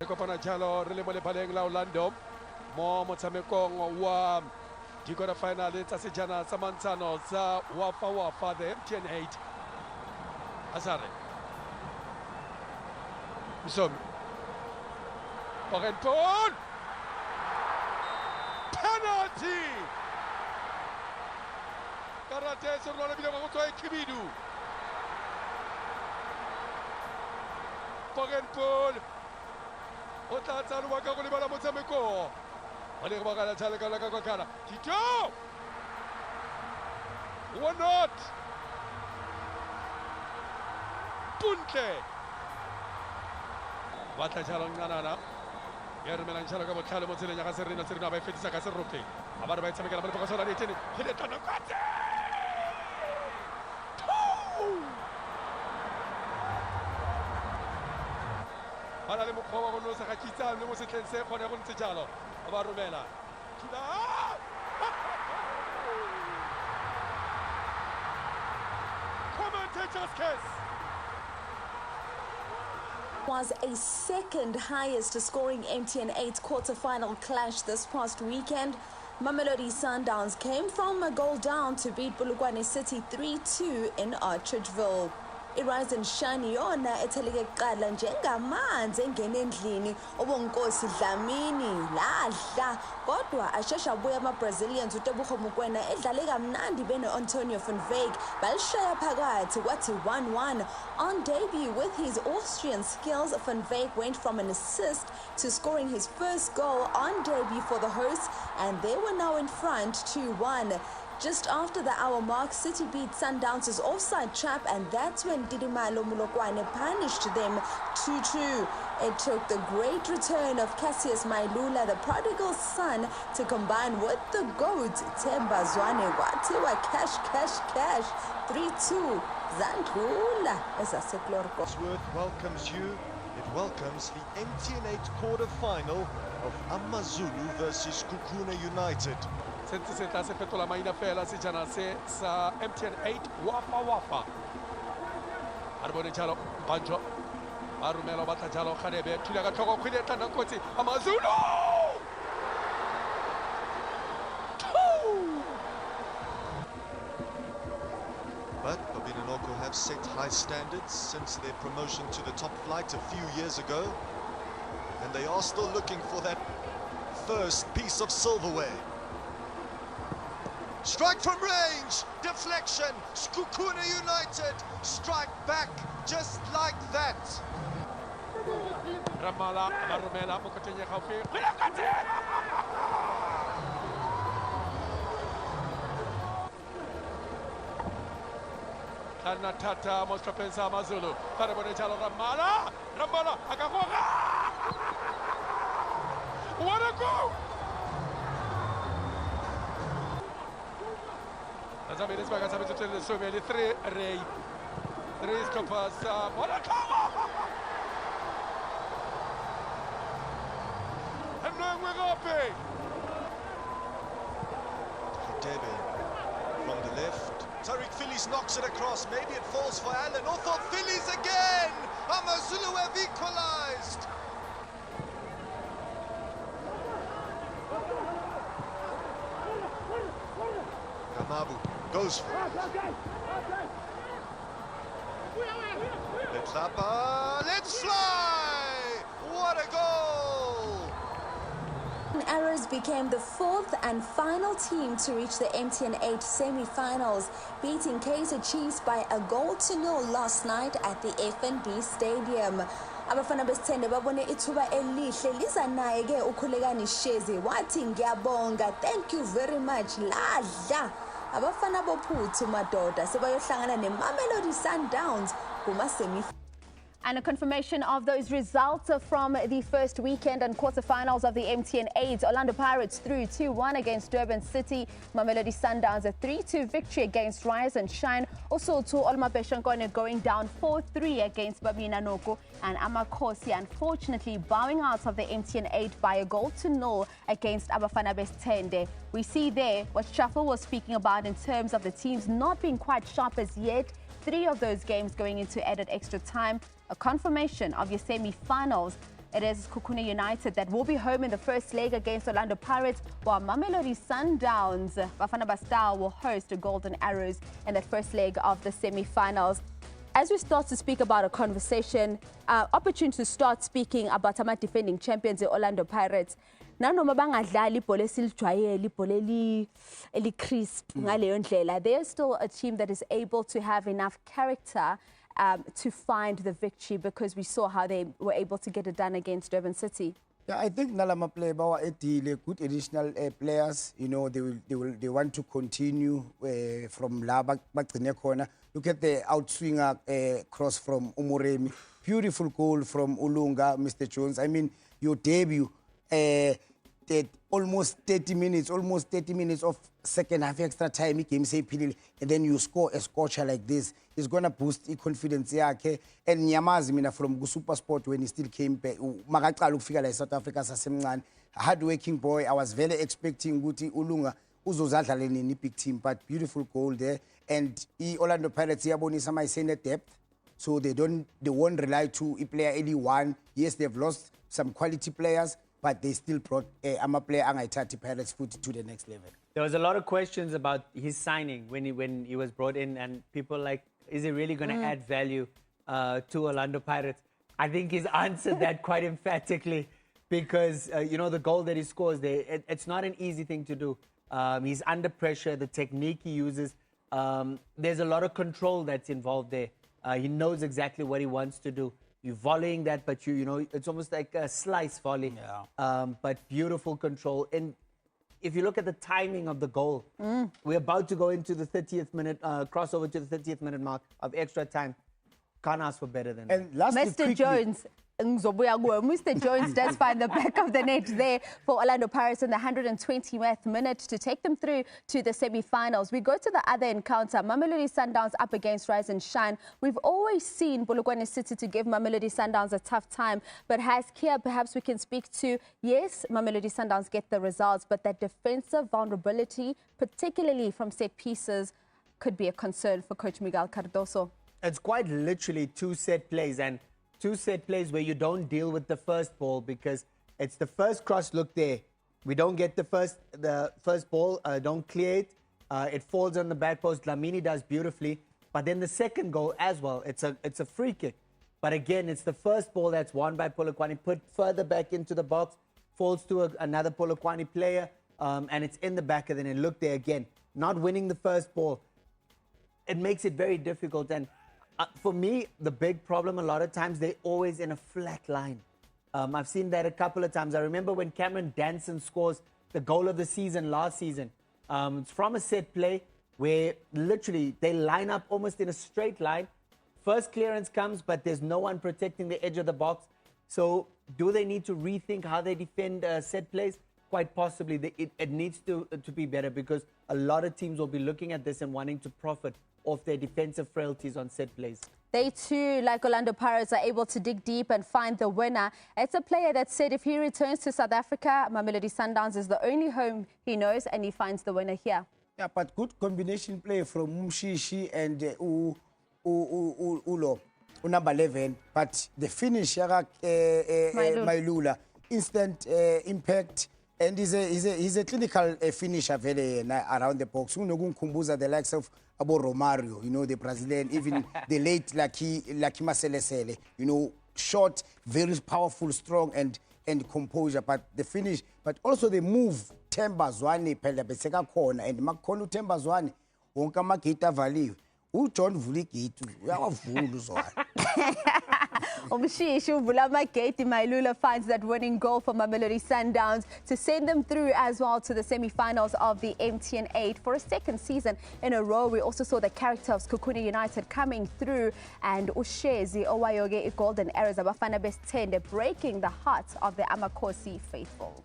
Kopana jalo re le mo lepaleng la Orlando mo motshamekong wa di-quarter final tsa sejana sa mantshano sa Wafa Wafa the MTN8 Azare Msomi Orenton penalty karate sorona bila go tswa Khibidu Orenton o tla tsa lwa ka go lebala motshameko ba le ba ka tshale ka la ka kana Tito or not Puntle ba tla jalo ngana ya re melang jalo ka botlhale mo tseleng ya ga Serena ba fetisa ka serope ba ba ba tshamekela ba le phokoso la ditene le tana kwatse bana le mokgwa wa go nosa ga kitsa le mo setleng se kgone go ntse jalo ba romela commentators case was a second highest scoring MTN8 quarter-final clash this past weekend. Mamelodi Sundowns came from a goal down to beat Polokwane City 3-2 in Archardville. I-Rise and Shine yona etheleke kuqala njengamanzi engene endlini obonkosi Dlamini ladla kodwa ashesha abuya ama-Brazilians uTebogo Mokoena edlale kamnandi bene-Antonio van Wyk balishaya phakathi kwathi 1-1. On debut with his Austrian skills, Van Wyk went from an assist to scoring his first goal on debut for the hosts, and they were now in front 2-1. Just after the hour mark, City beat Sundowns' offside trap, and that's when Didimalo Polokwane punished them 2-2. It took the great return of Cassius Mailula, the prodigal son, to combine with the GOAT, Themba Zwane. Watiwa cash. 3-2. Zandula ezaseklorko. Worth welcomes you. It welcomes the MTN8 quarter-final of AmaZulu versus Sekhukhune United. Sentse se tla se fetola maina fela sejana se sa MTN8 Wafa Wafa a bone jalo Banjo ba rumela ba tla jalo Khanebe thula ka tlhoko khwile tla nkotsi AmaZulu But Babinanoko have set high standards since their promotion to the top flight a few years ago, and they are still looking for that first piece of silverware. Strike from range, deflection, Sekhukhune United strike back just like that. Ramala Marumela Mokotenya Khaufi Kana Tata Mostrapensa AmaZulu Karabone Jalo Ramala Akahoga What a goal! Azami is back at the Somali 3 stoppers. What a cover! And now we're open. Debe from the left. Tariq Phillies knocks it across. Maybe it falls for Allen. Oh, for Phillies again! AmaZulu have equalized. Kamabu goes for it. Let's fly! What a goal! Arrows became the fourth and final team to reach the MTN8 semi-finals, beating Kaizer Chiefs by a 1-0 last night at the FNB Stadium. Abafana besithende babone ithuba elihle liza naye ke ukhulekani Shezi wathi ngiyabonga, thank you very much, ladla abafana bophuthu madoda sebayohlangana neMamelodi Sundowns kuma semi. And a confirmation of those results from the first weekend and quarterfinals of the MTN8. Orlando Pirates through 2-1 against Durban City. Mamelodi Sundowns a 3-2 victory against Rise and Shine. Also to Olma Beshankone going down 4-3 against Babina Noko. And Amakosi unfortunately bowing out of the MTN8 by a 0-0 against Abafana Bestende. We see there what Shuffle was speaking about in terms of the teams not being quite sharp as yet. 3 of those games going into added extra time. A confirmation of your semi-finals. It is Sekhukhune United that will be home in the first leg against Orlando Pirates, while Mamelodi Sundowns, Bafana Star, will host Golden Arrows in the first leg of the semi-finals. As we start to speak about a conversation, opportunity to start speaking about our defending champions, the Orlando Pirates. Nanoma bangadlali ibhola esilijwayele ibhola eli-crisp ngaleyo ndlela, they are still a team that is able to have enough character to find the victory, because we saw how they were able to get it done against Durban City. Yeah, I think Nalama play bawa good additional players. You know, they want to continue from la back to the corner. Look at the outswinger cross from Umuremi. Beautiful goal from Ulunga, Mr. Jones. I mean, your debut, almost 30 minutes of second half extra time, and then you score a scorcher like this. It's going to boost the confidence. And Nyamazi from Super Sport, when he still came back, like South Africa, hard-working boy. I was very expecting Guti Ulunga, uzozadlala in a big team, but beautiful goal there. And Orlando Pirates, I say depth, so they won't rely to a player 81. Yes, they've lost some quality players, but they still brought a player Angaitati Pirates foot to the next level. There was a lot of questions about his signing when he was brought in, and people like, is he really going to add value to Orlando Pirates? I think he's answered that quite emphatically, because you know, the goal that he scores there, it's not an easy thing to do. He's under pressure, the technique he uses. There's a lot of control that's involved there. He knows exactly what he wants to do. You're volleying that, but you know, it's almost like a slice volley. Yeah. But beautiful control. And if you look at the timing of the goal, we're about to go into the 30th minute, crossover to the 30th minute mark of extra time. Can't ask for better than that. Mr. Jones. Mr. Jones does find the back of the net there for Orlando Pirates in the 120th minute to take them through to the semi-finals. We go to the other encounter, Mamelodi Sundowns up against Rise and Shine. We've always seen Polokwane City to give Mamelodi Sundowns a tough time, but here perhaps we can speak to, yes, Mamelodi Sundowns get the results, but that defensive vulnerability, particularly from set pieces, could be a concern for Coach Miguel Cardoso. It's quite literally two set plays, and two set plays where you don't deal with the first ball, because it's the first cross, look there. We don't get the first ball, don't clear it. It falls on the back post. Lamini does beautifully. But then the second goal as well, it's a free kick. But again, it's the first ball that's won by Polokwane, put further back into the box, falls to another Polokwane player, and it's in the back of the net. Look there again, not winning the first ball. It makes it very difficult. And for me, the big problem a lot of times, they're always in a flat line. I've seen that a couple of times. I remember when Cameron Danson scores the goal of the season last season. It's from a set play where literally they line up almost in a straight line. First clearance comes, but there's no one protecting the edge of the box. So do they need to rethink how they defend set plays? Quite possibly. It needs to be better, because a lot of teams will be looking at this and wanting to profit off their defensive frailties on set plays. They too, like Orlando Pirates, are able to dig deep and find the winner. It's a player that said if he returns to South Africa, Mamelodi Sundowns is the only home he knows, and he finds the winner here. Yeah, but good combination play from Mshishi and Ulo, number 11. But the finish, Mailula, instant impact. And he's a clinical finisher very around the box. The likes of Abo Romario, you know, the Brazilian, even the late Laki Maselesele, you know, short, very powerful, strong, and composure. But the finish, but also the move, Temba Zwane, Pele Beseka corner, and Makonu Temba Zwane, Wonka Makita Value. John Vulikitu, Mailula finds that winning goal for Mamelodi Sundowns to send them through as well to the semi-finals of the MTN8 for a second season in a row. We also saw the character of Sekhukhune United coming through, and Ushezi Owayoge Golden Arrows Abafana Best 10, breaking the hearts of the Amakosi faithful.